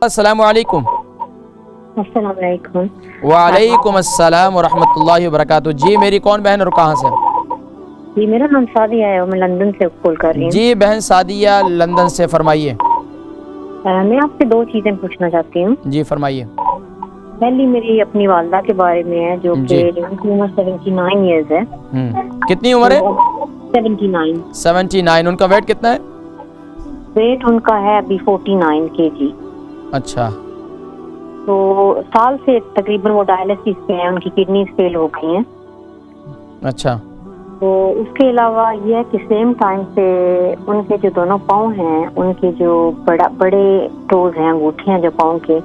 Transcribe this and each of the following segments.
السلام علیکم۔ السلام علیکم۔ وعلیکم السلام ورحمۃ اللہ وبرکاتہ۔ جی میری کون بہن اور کہاں سے؟ جی میرا نام سعدیہ ہے اور میں لندن سے کال کر رہی ہوں۔ جی بہن سعدیہ لندن سے، فرمائیے۔ میں آپ سے دو چیزیں پوچھنا چاہتی ہوں۔ جی فرمائیے۔ پہلی میری اپنی والدہ کے بارے میں ہے جو کہ ان کی عمر 79 ایئرز ہے۔ کتنی عمر ہے؟ 79۔ 79۔ ان کا ویٹ کتنا ہے؟ ویٹ ان کا ہے ابھی 49 kg۔ اچھا۔ تو سال سے تقریباً وہ ڈائلسس پہ ہیں، ان کی کڈنیز فیل ہو گئی ہیں۔ اچھا۔ تو اس کے علاوہ یہ ہے کہ سیم ٹائم سے ان کے جو دونوں پاؤں ہیں، ان کے جو بڑے ٹوز ہیں، انگوٹھے جو پاؤں کے،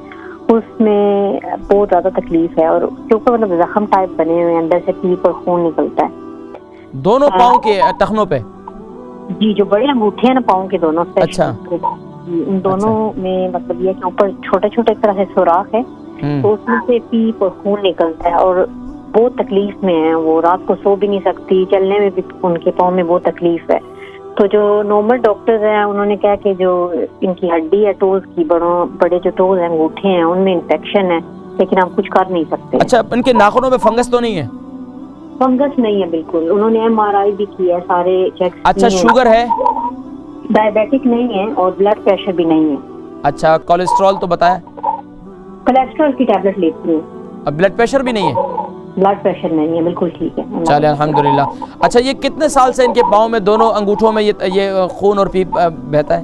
اس میں بہت زیادہ تکلیف ہے اور اس کے اوپر مطلب زخم ٹائپ بنے ہوئے ہیں، اندر سے پیپ اور خون نکلتا ہے دونوں پاؤں کے ٹخنوں پہ؟ جی جو بڑے انگوٹھے ہیں نا پاؤں کے دونوں، اچھا، ان دونوں میں مطلب یہ کہ اوپر چھوٹے چھوٹے طرح سے سوراخ ہے، تو اس میں سے پیپ اور خون نکلتا ہے اور بہت تکلیف میں ہیں۔ وہ رات کو سو بھی نہیں سکتی، چلنے میں بھی ان کے پاؤں میں بہت تکلیف ہے۔ تو جو نارمل ڈاکٹرز ہیں انہوں نے کہا کہ جو ان کی ہڈی ہے ٹوز کی، بڑے جو ٹوز ہیں انگوٹھے ہیں ان میں انفیکشن ہے، لیکن ہم کچھ کر نہیں سکتے۔ اچھا، ان کے ناخنوں میں فنگس تو نہیں ہے؟ فنگس نہیں ہے بالکل، انہوں نے MRI بھی کیا ہے، سارے چیک۔ اچھا، شوگر ہے؟ ڈائبیٹک نہیں ہے اور بلڈ پریشر بھی نہیں ہے۔ اچھا، کولیسٹرول تو بتایا؟ کولیسٹرول کی ٹیبلٹ لیتی ہوں۔ اب بلڈ پریشر بھی نہیں ہے؟ بلڈ پریشر نہیں ہے، بالکل ٹھیک ہے۔ چلے الحمدللہ۔ اچھا، یہ کتنے سال سے ان کے پاؤں میں دونوں انگوٹھوں میں یہ خون اور پیپ بہتا ہے؟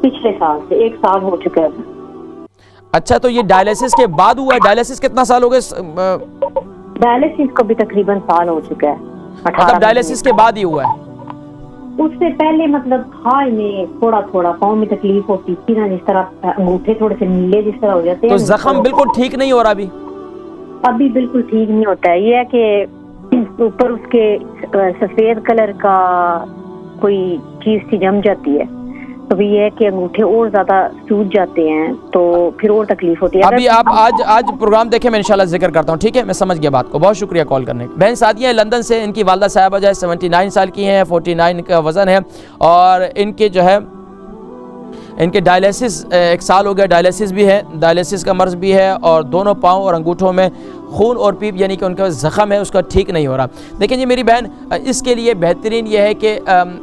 پچھلے سال سے 1 سال ہو چکا ہے۔ اچھا، تو یہ ڈائلیسس کے بعد ہوا ہے؟ ڈائلیسس کتنا سال ہو گئے؟ ڈائلسس کو بھی تقریباً سال ہو چکا ہے۔ مطلب ڈائلیسس کے بعد ہی ہوا ہے؟ اس سے پہلے مطلب ہائی میں تھوڑا تھوڑا پاؤں میں تکلیف ہوتی تھی نا، جس طرح انگوٹھے تھوڑے سے نیلے جس طرح ہو جاتے ہیں۔ تو زخم بالکل ٹھیک نہیں ہو رہا ابھی بالکل ٹھیک نہیں ہوتا ہے۔ یہ ہے کہ اوپر اس کے سفید کلر کا کوئی چیز سی جم جاتی ہے، تو یہ ہے کہ انگوٹھے اور زیادہ سوج جاتے ہیں تو پھر اور تکلیف ہوتی ہے۔ ابھی آپ آج پروگرام دیکھیں، میں انشاءاللہ ذکر کرتا ہوں، ٹھیک ہے؟ میں سمجھ گیا بات کو، بہت شکریہ کال کرنے کا۔ بہن سعدیہ لندن سے، ان کی والدہ صاحبہ جو ہے 79 سال کی ہیں، 49 کا وزن ہے، اور ان کے جو ہے ان کے ڈائلیسس 1 سال ہو گیا، ڈائلیسس بھی ہے، ڈائلیسس کا مرض بھی ہے، اور دونوں پاؤں اور انگوٹھوں میں خون اور پیپ یعنی کہ ان کا زخم ہے اس کا ٹھیک نہیں ہو رہا۔ دیکھیں جی میری بہن، اس کے لیے بہترین یہ ہے کہ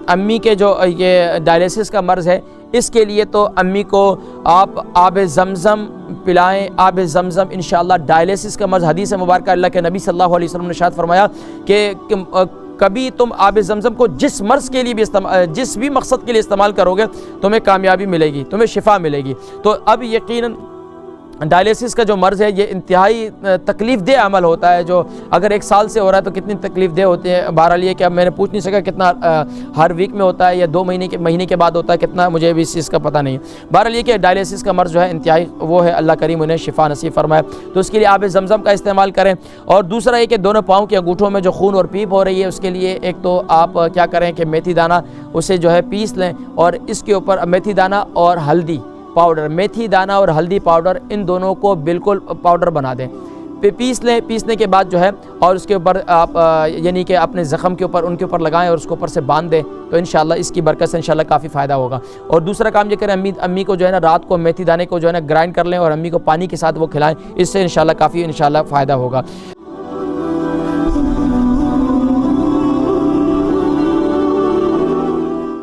امی کے جو یہ ڈائلیسس کا مرض ہے، اس کے لیے تو امی کو آپ آب زمزم پلائیں، آب زمزم انشاءاللہ۔ ڈائلیسس کا مرض، حدیث مبارکہ اللہ کے نبی صلی اللہ علیہ وسلم نے ارشاد فرمایا کہ کبھی تم آب زمزم کو جس مرض کے لیے بھی جس بھی مقصد کے لیے استعمال کرو گے، تمہیں کامیابی ملے گی، تمہیں شفا ملے گی۔ تو اب یقیناً ڈائلیسس کا جو مرض ہے یہ انتہائی تکلیف دہ عمل ہوتا ہے، جو اگر 1 سال سے ہو رہا ہے تو کتنی تکلیف دہ ہوتے ہیں۔ بہرحال یہ کہ اب میں نے پوچھ نہیں سکا کتنا ہر ویک میں ہوتا ہے یا 2 مہینے کے بعد ہوتا ہے، کتنا مجھے بھی اس چیز کا پتہ نہیں۔ بہرحال یہ کہ ڈائلیسس کا مرض جو ہے انتہائی وہ ہے، اللہ کریم انہیں شفا نصیب فرمائے، تو اس کے لیے آب زمزم کا استعمال کریں۔ اور دوسرا یہ کہ دونوں پاؤں کے انگوٹھوں میں جو خون اور پیپ ہو رہی ہے، اس کے لیے ایک تو آپ کیا کریں کہ میتھی دانہ اسے جو ہے پیس لیں، اور اس کے اوپر میتھی دانہ اور ہلدی پاؤڈر، میتھی دانہ اور ہلدی پاؤڈر، ان دونوں کو بالکل پاؤڈر بنا دیں، پیس لیں۔ پیسنے کے بعد جو ہے اور اس کے اوپر آپ یعنی کہ اپنے زخم کے اوپر ان کے اوپر لگائیں اور اس کے اوپر سے باندھ دیں، تو انشاءاللہ اس کی برکت سے انشاءاللہ کافی فائدہ ہوگا۔ اور دوسرا کام یہ کریں، امی کو جو ہے نا رات کو میتھی دانے کو جو ہے نا گرائنڈ کر لیں اور امی کو پانی کے ساتھ وہ کھلائیں، اس سے انشاءاللہ کافی فائدہ ہوگا۔